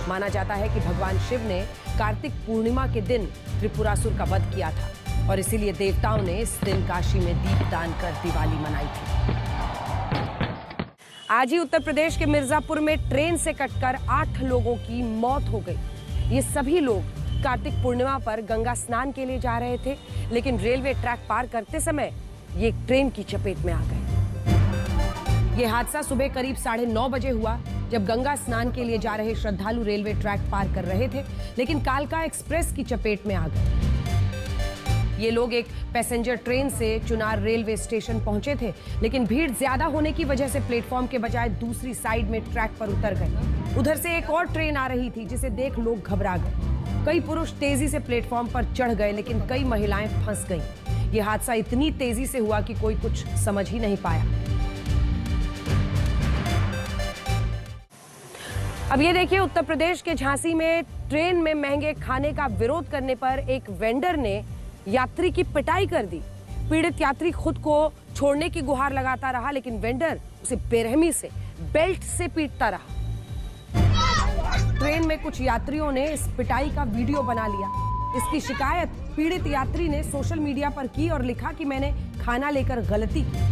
माना जाता है कि भगवान शिव ने कार्तिक पूर्णिमा के दिन त्रिपुरासुर का वध किया था और इसीलिए देवताओं ने इस दिन काशी में दीपदान कर दिवाली मनाई थी। आज ही उत्तर प्रदेश के मिर्जापुर में ट्रेन से कटकर 8 लोगों की मौत हो गई। ये सभी लोग कार्तिक पूर्णिमा पर गंगा स्नान के लिए जा रहे थे, लेकिन रेलवे ट्रैक पार करते समय ये ट्रेन की चपेट में आ गए। ये हादसा सुबह करीब 9:30 बजे हुआ, जब गंगा स्नान के लिए जा रहे श्रद्धालु रेलवे ट्रैक पार कर रहे थे, लेकिन कालका एक्सप्रेस की चपेट में आ गए। ये लोग एक पैसेंजर ट्रेन से चुनार रेलवे स्टेशन पहुंचे थे, लेकिन भीड़ ज्यादा होने की वजह से प्लेटफॉर्म के बजाय दूसरी साइड में ट्रैक पर उतर गए। उधर से एक और ट्रेन आ रही थी जिसे देख लोग घबरा गए। कई पुरुष तेजी से प्लेटफॉर्म पर चढ़ गए, लेकिन कई महिलाएं फंस गईं। यह हादसा इतनी तेजी से हुआ कि कोई कुछ समझ ही नहीं पाया। अब ये देखिए, उत्तर प्रदेश के झांसी में ट्रेन में महंगे खाने का विरोध करने पर एक वेंडर ने यात्री की पिटाई कर दी। पीड़ित यात्री खुद को छोड़ने की गुहार लगाता रहा, लेकिन वेंडर उसे बेरहमी से बेल्ट से पीटता रहा। ट्रेन में कुछ यात्रियों ने इस पिटाई का वीडियो बना लिया। इसकी शिकायत पीड़ित यात्री ने सोशल मीडिया पर की और लिखा कि मैंने खाना लेकर गलती की।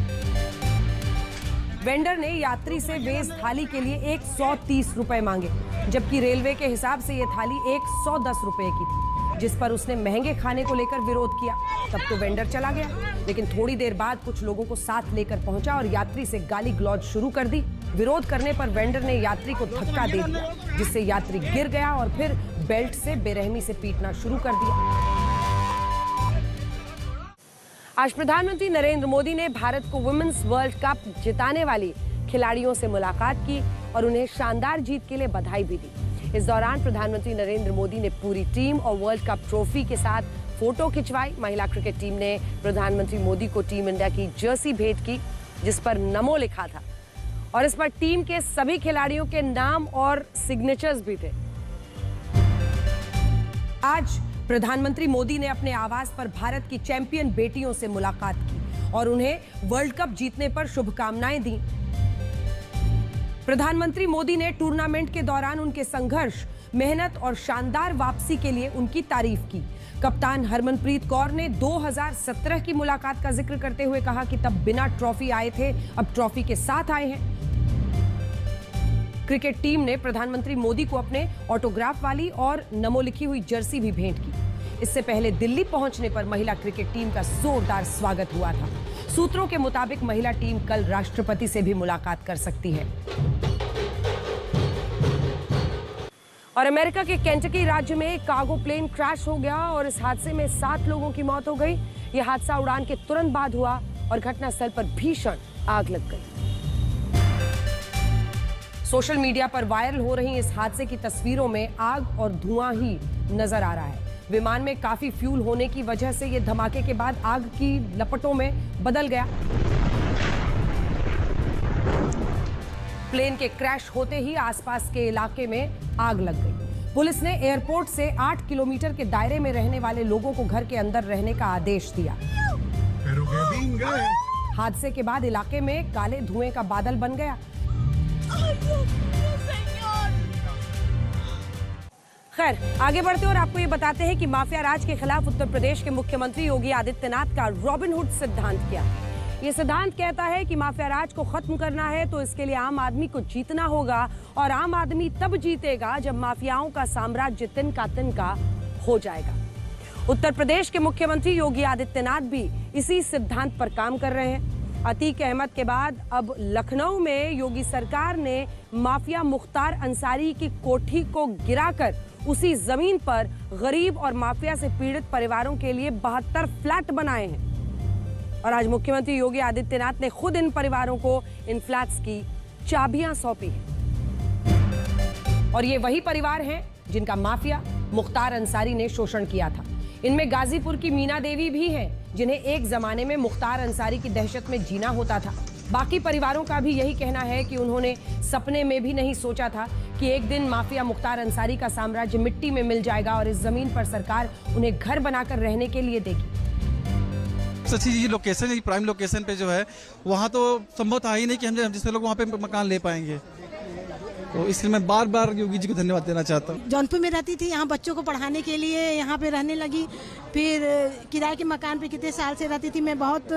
वेंडर ने यात्री से वेज थाली के लिए 130 रुपए मांगे, जबकि रेलवे के हिसाब से यह थाली 110 रुपए की थी, जिस पर उसने महंगे खाने को लेकर विरोध किया। तब तो वेंडर चला गया, लेकिन थोड़ी देर बाद कुछ लोगों को साथ लेकर पहुंचा और यात्री से गाली गलौज शुरू कर दी। विरोध करने पर वेंडर ने यात्री को धक्का दे दिया, जिससे यात्री गिर गया और फिर बेल्ट से बेरहमी से पीटना शुरू कर दिया। आज प्रधानमंत्री नरेंद्र मोदी ने भारत को वुमेन्स वर्ल्ड कप जिताने वाली खिलाड़ियों से मुलाकात की और उन्हें शानदार जीत के लिए बधाई भी दी। इस दौरान प्रधानमंत्री नरेंद्र मोदी ने पूरी टीम और वर्ल्ड कप ट्रॉफी के साथ फोटो खिंचवाई। महिला क्रिकेट टीम ने प्रधानमंत्री मोदी को टीम इंडिया की जर्सी भेंट की, जिस पर नमो लिखा था और इस पर टीम के सभी खिलाड़ियों के नाम और सिग्नेचर्स भी थे। आज प्रधानमंत्री मोदी ने अपने आवास पर भारत की चैंपियन बेटियों से मुलाकात की और उन्हें वर्ल्ड कप जीतने पर शुभकामनाएं दी। प्रधानमंत्री मोदी ने टूर्नामेंट के दौरान उनके संघर्ष, मेहनत और शानदार वापसी के लिए उनकी तारीफ की। कप्तान हरमनप्रीत कौर ने 2017 की मुलाकात का जिक्र करते हुए कहा कि तब बिना ट्रॉफी आए थे, अब ट्रॉफी के साथ आए हैं। क्रिकेट टीम ने प्रधानमंत्री मोदी को अपने ऑटोग्राफ वाली और नमो लिखी हुई जर्सी भी भेंट की। इससे पहले दिल्ली पहुंचने पर महिला क्रिकेट टीम का जोरदार स्वागत हुआ था। सूत्रों के मुताबिक महिला टीम कल राष्ट्रपति से भी मुलाकात कर सकती है। और अमेरिका के केंटकी राज्य में एक कार्गो प्लेन क्रैश हो गया और इस हादसे में 7 लोगों की मौत हो गई। यह हादसा उड़ान के तुरंत बाद हुआ और घटनास्थल पर भीषण आग लग गई। सोशल मीडिया पर वायरल हो रही इस हादसे की तस्वीरों में आग और धुआं ही नजर आ रहा है। विमान में काफी फ्यूल होने की वजह से यह धमाके के बाद आग की लपटों में बदल गया। प्लेन के क्रैश होते ही आसपास के इलाके में आग लग गई। पुलिस ने एयरपोर्ट से 8 किलोमीटर के दायरे में रहने वाले लोगों को घर के अंदर रहने का आदेश दिया। हादसे के बाद इलाके में काले धुएं का बादल बन गया। खैर, आगे बढ़ते और आपको ये बताते हैं कि माफिया राज के खिलाफ उत्तर प्रदेश के मुख्यमंत्री योगी आदित्यनाथ का रॉबिनहुड सिद्धांत क्या है। ये सिद्धांत कहता है कि माफिया राज को खत्म करना है तो इसके लिए आम आदमी को जीतना होगा और आम आदमी तब जीतेगा जब माफियाओं का साम्राज्य तिनका हो जाएगा। उत्तर प्रदेश के मुख्यमंत्री योगी आदित्यनाथ भी इसी सिद्धांत पर काम कर रहे हैं। अतीक अहमद के बाद अब लखनऊ में योगी सरकार ने माफिया मुख्तार अंसारी की कोठी को गिराकर उसी जमीन पर गरीब और माफिया से पीड़ित परिवारों के लिए 72 फ्लैट बनाए हैं और आज मुख्यमंत्री योगी आदित्यनाथ ने खुद इन परिवारों को इन फ्लैट्स की चाबियां सौंपी हैं। और ये वही परिवार हैं जिनका माफिया मुख्तार अंसारी ने शोषण किया था। इनमें गाजीपुर की मीना देवी भी हैं, जिन्हें एक जमाने में मुख्तार अंसारी की दहशत में जीना होता था। बाकी परिवारों का भी यही कहना है कि उन्होंने सपने में भी नहीं सोचा था कि एक दिन माफिया मुख्तार अंसारी का साम्राज्य मिट्टी में मिल जाएगा और इस जमीन पर सरकार उन्हें घर बनाकर रहने के लिए देगी।
सच्ची चीज लोकेशन है, प्राइम लोकेशन पे जो है वहाँ तो संभव था ही नहीं कि हम जिससे लोग वहाँ पे मकान ले पाएंगे। तो इसलिए मैं बार बार योगी जी को धन्यवाद देना चाहता हूँ।
जौनपुर में रहती थी, यहाँ बच्चों को पढ़ाने के लिए यहाँ पे रहने लगी। फिर किराए के मकान पे कितने साल से रहती थी। मैं बहुत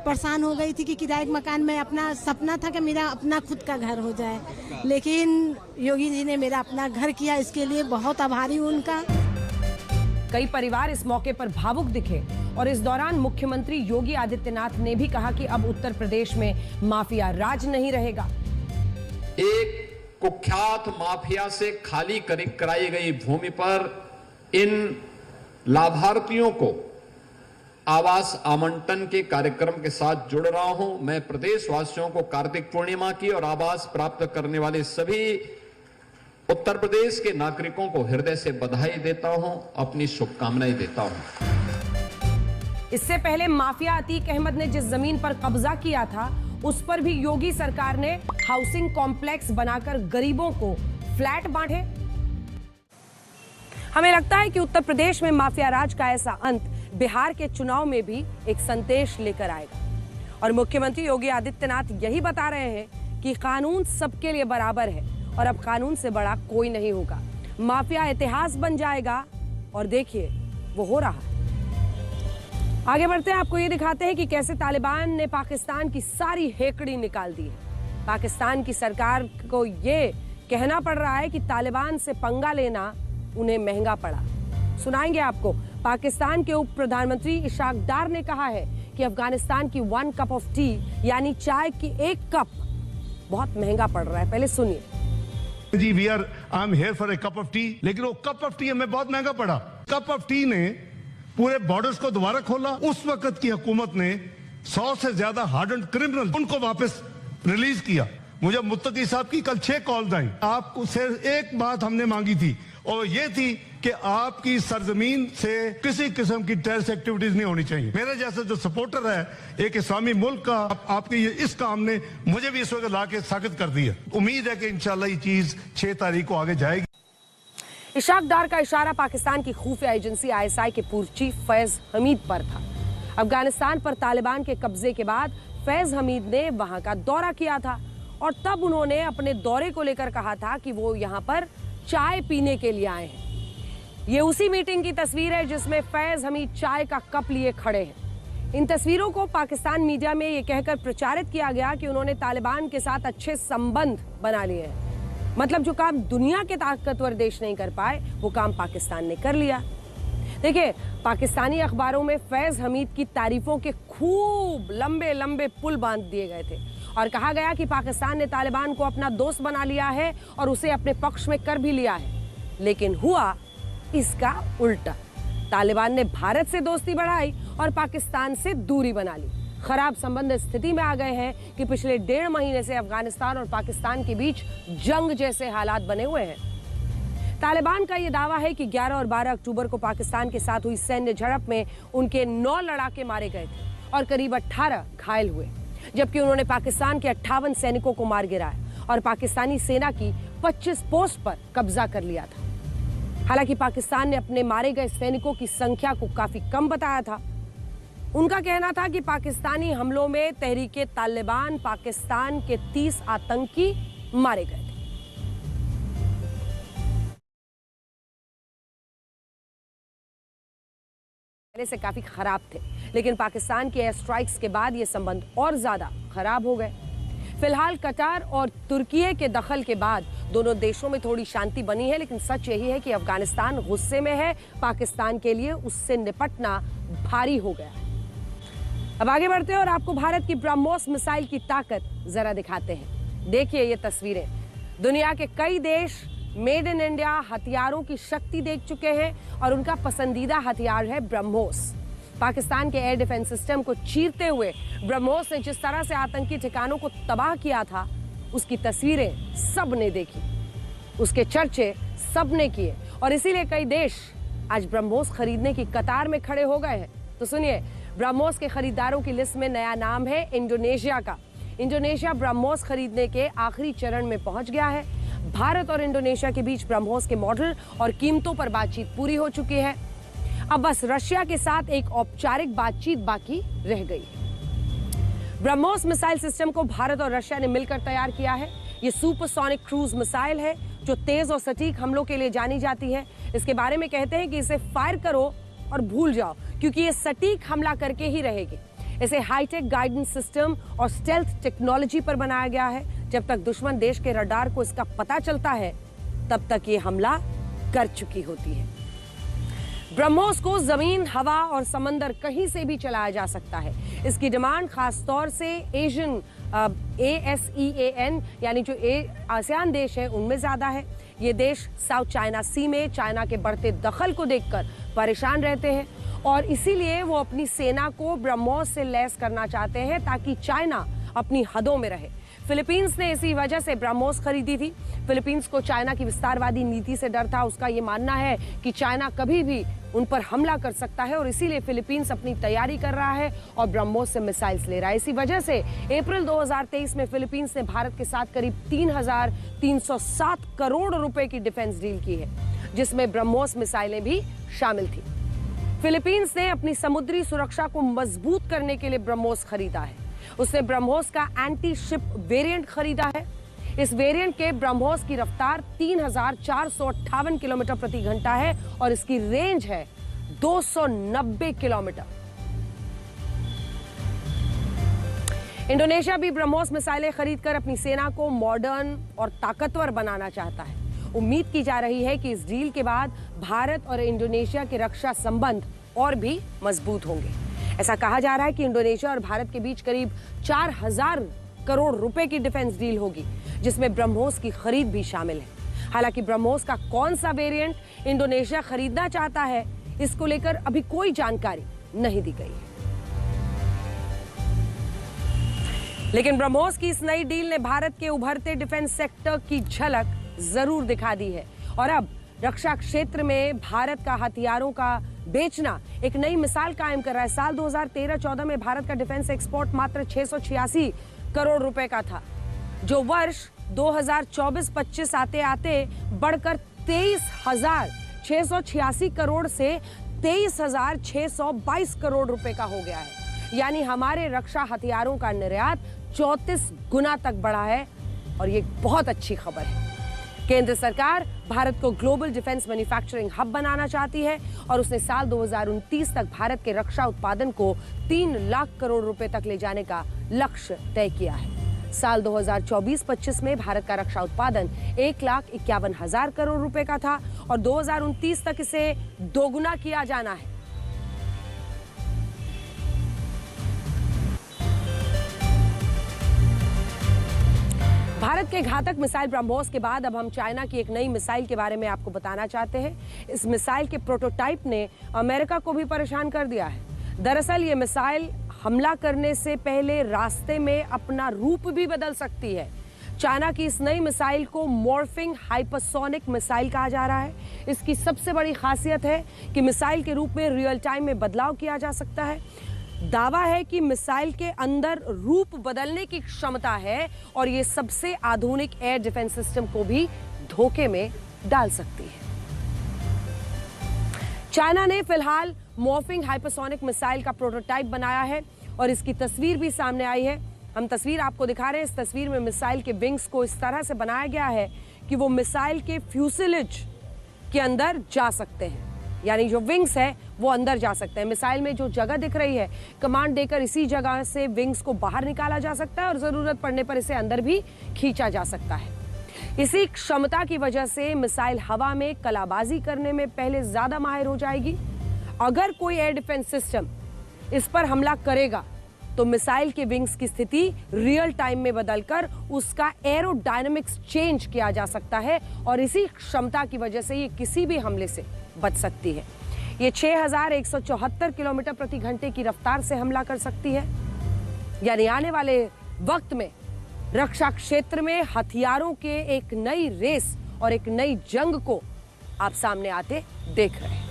परेशान हो गई थी कि किराए के मकान में अपना सपना था कि मेरा अपना खुद का घर हो जाए, लेकिन योगी जी ने मेरा अपना घर किया। इसके लिए बहुत आभारी हूँ उनका।
कई परिवार इस मौके पर भावुक दिखे और इस दौरान मुख्यमंत्री योगी आदित्यनाथ ने भी कहा कि अब उत्तर प्रदेश में माफिया राज नहीं रहेगा।
एक कुख्यात माफिया से खाली कराई गई भूमि पर इन लाभार्थियों को आवास आवंटन के कार्यक्रम के साथ जुड़ रहा हूं। मैं प्रदेशवासियों को कार्तिक पूर्णिमा की और आवास प्राप्त करने वाले सभी उत्तर प्रदेश के नागरिकों को हृदय से बधाई देता हूं, अपनी शुभकामनाएं देता हूं।
इससे पहले माफिया अतीक अहमद ने जिस जमीन पर कब्जा किया था उस पर भी योगी सरकार ने हाउसिंग कॉम्प्लेक्स बनाकर गरीबों को फ्लैट बांटे। हमें लगता है कि उत्तर प्रदेश में माफिया राज का ऐसा अंत बिहार के चुनाव में भी एक संदेश लेकर आएगा और मुख्यमंत्री योगी आदित्यनाथ यही बता रहे हैं कि कानून सबके लिए बराबर है और अब कानून से बड़ा कोई नहीं होगा। माफिया इतिहास बन जाएगा और देखिए वो हो रहा है। आगे बढ़ते हैं, आपको ये दिखाते हैं कि कैसे तालिबान ने पाकिस्तान की सारी हेकड़ी निकाल दी है। पाकिस्तान की सरकार को ये कहना पड़ रहा है कि तालिबान से पंगा लेना उन्हें महंगा पड़ा। सुनाएंगे आपको। पाकिस्तान के उप प्रधानमंत्री इशाक डार ने कहा है कि अफगानिस्तान की 1 कप ऑफ टी यानी चाय की 1 कप बहुत महंगा पड़ रहा है। पहले सुनिए।
जी I am here for a cup of tea, लेकिन वो कप ऑफ टी हमें बहुत महंगा पड़ा। कप ऑफ टी ने पूरे बॉर्डर्स को दोबारा खोला। उस वक्त की हुकूमत ने 100 से ज्यादा हार्डन्ड क्रिमिनल उनको वापस रिलीज किया। मुझे मुत्तकी साहब की कल 6 कॉल्स आई। आपको सिर्फ एक बात हमने मांगी थी और ये थी कि आपकी सरजमीन से किसी किस्म की टेररिस्ट एक्टिविटीज नहीं होनी चाहिए। मेरे जैसे जो सपोर्टर है एक इस्लामी मुल्क का, आपके इस काम ने मुझे भी इस वक्त ला के साबित कर दिया। उम्मीद है कि इंशाल्लाह ये चीज 6 तारीख को आगे जाएगी।
इशाक डार का इशारा पाकिस्तान की खुफिया एजेंसी ISI के पूर्व चीफ फैज हमीद पर था। अफगानिस्तान पर तालिबान के कब्जे के बाद फैज हमीद ने वहां का दौरा किया था और तब उन्होंने अपने दौरे को लेकर कहा था कि वो यहाँ पर चाय पीने के लिए आए हैं। ये उसी मीटिंग की तस्वीर है जिसमें फैज हमीद चाय का कप लिए खड़े हैं। इन तस्वीरों को पाकिस्तान मीडिया में ये कहकर प्रचारित किया गया कि उन्होंने तालिबान के साथ अच्छे संबंध बना लिए हैं। मतलब जो काम दुनिया के ताकतवर देश नहीं कर पाए वो काम पाकिस्तान ने कर लिया। देखिए, पाकिस्तानी अखबारों में फैज हमीद की तारीफों के खूब लंबे लंबे पुल बांध दिए गए थे और कहा गया कि पाकिस्तान ने तालिबान को अपना दोस्त बना लिया है और उसे अपने पक्ष में कर भी लिया है। लेकिन हुआ इसका उल्टा। तालिबान ने भारत से दोस्ती बढ़ाई और पाकिस्तान से दूरी बना ली। खराब संबंध स्थिति में आ गए हैं कि पिछले 1.5 महीने से अफगानिस्तान और पाकिस्तान के बीच जंग जैसे हालात बने हुए हैं। तालिबान का यह दावा है कि 11 और 12 अक्टूबर को पाकिस्तान के साथ हुई सैन्य झड़प में उनके 9 लड़ाके मारे गए थे और करीब 18 घायल हुए, जबकि उन्होंने पाकिस्तान के 58 सैनिकों को मार गिराया और पाकिस्तानी सेना की 25 पोस्ट पर कब्जा कर लिया था। हालांकि पाकिस्तान ने अपने मारे गए सैनिकों की संख्या को काफी कम बताया था। उनका कहना था कि पाकिस्तानी हमलों में तहरीके तालिबान पाकिस्तान के 30 आतंकी मारे गए थे। पहले से काफी खराब थे, लेकिन पाकिस्तान के एयर स्ट्राइक्स के बाद ये संबंध और ज्यादा खराब हो गए। फिलहाल कतार और तुर्की के दखल के बाद दोनों देशों में थोड़ी शांति बनी है, लेकिन सच यही है कि अफगानिस्तान गुस्से में है। पाकिस्तान के लिए उससे निपटना भारी हो गया है। अब आगे बढ़ते हैं और आपको भारत की ब्रह्मोस मिसाइल की ताकत जरा दिखाते हैं। देखिए ये तस्वीरें। दुनिया के कई देश मेड इन इंडिया हथियारों की शक्ति देख चुके हैं और उनका पसंदीदा हथियार है ब्रह्मोस। पाकिस्तान के एयर डिफेंस सिस्टम को चीरते हुए ब्रह्मोस ने जिस तरह से आतंकी ठिकानों को तबाह किया था, उसकी तस्वीरें सबने देखी, उसके चर्चे सबने किए और इसीलिए कई देश आज ब्रह्मोस खरीदने की कतार में खड़े हो गए हैं। तो सुनिए, ब्रह्मोस के खरीदारों की लिस्ट में नया नाम है इंडोनेशिया का। इंडोनेशिया ब्रह्मोस खरीदने के आखिरी चरण में पहुंच गया है। भारत और इंडोनेशिया के बीच ब्रह्मोस के मॉडल और कीमतों पर बातचीत पूरी हो चुकी है। अब बस रशिया के साथ एक औपचारिक बातचीत बाकी रह गई है। ब्रह्मोस मिसाइल सिस्टम को भारत और रशिया ने मिलकर तैयार किया है। ये सुपरसोनिक क्रूज मिसाइल है जो तेज और सटीक हमलों के लिए जानी जाती है। इसके बारे में कहते हैं कि इसे फायर करो और भूल जाओ, क्योंकि ये सटीक हमला करके ही रहेगी। इसे हाईटेक गाइडेंस सिस्टम और स्टेल्थ टेक्नोलॉजी पर बनाया गया है। जब तक दुश्मन देश के रडार को इसका पता चलता है, तब तक ये हमला कर चुकी होती है। ब्रह्मोस को जमीन, हवा और समंदर कहीं से भी चलाया जा सकता है। इसकी डिमांड खासतौर से एशियन ASEAN यानी जो आसियान देश है उनमें ज्यादा है। ये देश साउथ चाइना सी में चाइना के बढ़ते दखल को देखकर परेशान रहते हैं और इसीलिए वो अपनी सेना को ब्रह्मोस से लैस करना चाहते हैं ताकि चाइना अपनी हदों में रहे। फिलीपींस ने इसी वजह से ब्रह्मोस खरीदी थी। फिलीपींस को चाइना की विस्तारवादी नीति से डर था। उसका ये मानना है कि चाइना कभी भी उन पर हमला कर सकता है और इसीलिए फिलीपींस अपनी तैयारी कर रहा है और ब्रह्मोस से मिसाइल्स ले रहा है। इसी वजह से अप्रैल 2023 में फिलीपींस ने भारत के साथ करीब 3,307 करोड़ रुपए की डिफेंस डील की है, जिसमें ब्रह्मोस मिसाइलें भी शामिल थी। फिलीपींस ने अपनी समुद्री सुरक्षा को मजबूत करने के लिए ब्रह्मोस खरीदा है। उसने ब्रह्मोस का एंटी शिप वेरिएंट खरीदा है। इस वेरिएंट के ब्रह्मोस की रफ्तार 3,458 किलोमीटर प्रति घंटा है और इसकी रेंज है 290 किलोमीटर। इंडोनेशिया भी ब्रह्मोस मिसाइलें खरीदकर अपनी सेना को मॉडर्न और ताकतवर बनाना चाहता है। उम्मीद की जा रही है कि इस डील के बाद भारत और इंडोनेशिया के रक्षा संबंध और भी मजबूत होंगे। ऐसा कहा जा रहा है कि इंडोनेशिया और भारत के बीच करीब 4,000 करोड़ रुपए की डिफेंस डील होगी, जिसमें ब्रह्मोस की खरीद भी शामिल है। हालांकि ब्रह्मोस का कौन सा वेरिएंट इंडोनेशिया खरीदना चाहता है, इसको लेकर अभी कोई जानकारी नहीं दी गई है। लेकिन ब्रह्मोस की इस नई डील ने भारत के उभरते डिफेंस सेक्टर की झलक जरूर दिखा दी है और अब रक्षा क्षेत्र में भारत का हथियारों का बेचना एक नई मिसाल कायम कर रहा है। साल 2013-14 में भारत का डिफेंस एक्सपोर्ट मात्र 686 करोड़ रुपए का था, जो वर्ष 2024-25 आते आते बढ़कर 23,686 करोड़ से 23,622 करोड़ रुपए का हो गया है। यानी हमारे रक्षा हथियारों का निर्यात 34 गुना तक बढ़ा है और ये बहुत अच्छी खबर है। केंद्र सरकार भारत को ग्लोबल डिफेंस मैन्युफैक्चरिंग हब बनाना चाहती है और उसने साल 2029 तक भारत के रक्षा उत्पादन को 3 लाख करोड़ रुपए तक ले जाने का लक्ष्य तय किया है। साल 2024-25 में भारत का रक्षा उत्पादन 1,51,000 करोड़ रुपए का था और 2029 तक इसे दोगुना किया जाना है। भारत के घातक मिसाइल ब्रह्मोस के बाद अब हम चाइना की एक नई मिसाइल के बारे में आपको बताना चाहते हैं। इस मिसाइल के प्रोटोटाइप ने अमेरिका को भी परेशान कर दिया है। दरअसल ये मिसाइल हमला करने से पहले रास्ते में अपना रूप भी बदल सकती है। चाइना की इस नई मिसाइल को मॉर्फिंग हाइपरसोनिक मिसाइल कहा जा रहा है। इसकी सबसे बड़ी खासियत है कि मिसाइल के रूप में रियल टाइम में बदलाव किया जा सकता है। दावा है कि मिसाइल के अंदर रूप बदलने की क्षमता है और ये सबसे आधुनिक एयर डिफेंस सिस्टम को भी धोखे में डाल सकती है। चाइना ने फिलहाल मॉर्फिंग हाइपरसोनिक मिसाइल का प्रोटोटाइप बनाया है और इसकी तस्वीर भी सामने आई है। हम तस्वीर आपको दिखा रहे हैं। इस तस्वीर में मिसाइल के विंग्स को इस तरह से बनाया गया है कि वो मिसाइल के फ्यूसेलेज के अंदर जा सकते हैं, यानी जो विंग्स है वो अंदर जा सकते हैं। मिसाइल में जो जगह दिख रही है, कमांड देकर इसी जगह से विंग्स को बाहर निकाला जा सकता है और जरूरत पड़ने पर इसे अंदर भी खींचा जा सकता है। इसी क्षमता की वजह से मिसाइल हवा में कलाबाजी करने में पहले ज्यादा माहिर हो जाएगी। अगर कोई एयर डिफेंस सिस्टम इस पर हमला करेगा तो मिसाइल के विंग्स की स्थिति रियल टाइम में बदलकर उसका एरोडायनामिक्स चेंज किया जा सकता है और इसी क्षमता की वजह से ये किसी भी हमले से बच सकती है। ये 6,174 किलोमीटर प्रति घंटे की रफ्तार से हमला कर सकती है। यानी आने वाले वक्त में रक्षा क्षेत्र में हथियारों के एक नई रेस और एक नई जंग को आप सामने आते देख रहे हैं।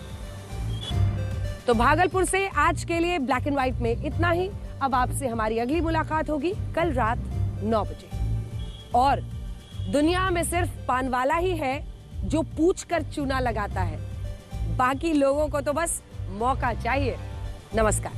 तो भागलपुर से आज के लिए ब्लैक एंड व्हाइट में इतना ही। अब आपसे हमारी अगली मुलाकात होगी कल रात 9 बजे। और दुनिया में सिर्फ पानवाला ही है जो पूछ कर चूना लगाता है, बाकी लोगों को तो बस मौका चाहिए। नमस्कार।